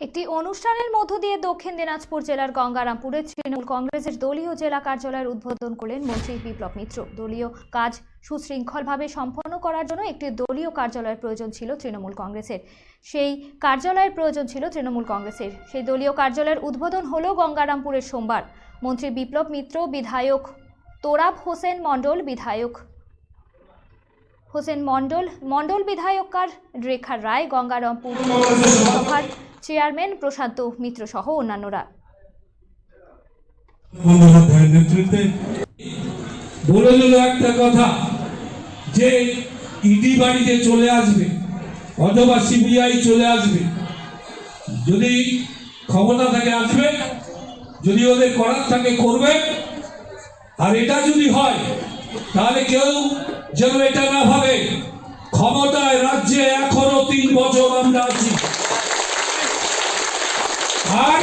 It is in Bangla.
একটি অনুষ্ঠানের মধ্য দিয়ে দক্ষিণ দিনাজপুর জেলার গঙ্গারামপুরে তৃণমূল কংগ্রেসের দলীয় জেলা কার্যালয়ের উদ্বোধন করলেন মন্ত্রী বিপ্লব মিত্র। দলীয় কাজ সুশৃঙ্খলভাবে সম্পন্ন করার জন্য একটি দলীয় কার্যালয়ের প্রয়োজন ছিল তৃণমূল কংগ্রেসের। সেই দলীয় কার্যালয়ের উদ্বোধন হলো গঙ্গারামপুরের সোমবার। মন্ত্রী বিপ্লব মিত্র, বিধায়ক তোরাব হোসেন মণ্ডল, বিধায়কার রেখা রায়, গঙ্গারামপুর পৌরসভার চেয়ারম্যান প্রশান্ত মিত্র সহ অন্যান্যরা। বলে দিল একটা কথা যে ইডি বাড়িতে চলে আসবে অথবা সিবিআই চলে আসবে, যদি ক্ষমতা থাকে আসবে, যদি ওদের করার থাকে করবে। আর এটা যদি হয় তাহলে কেউ যেন এটা না ভাবে ক্ষমতায় রাজ্যে এখনো 3 বছর আমরা আছি। আর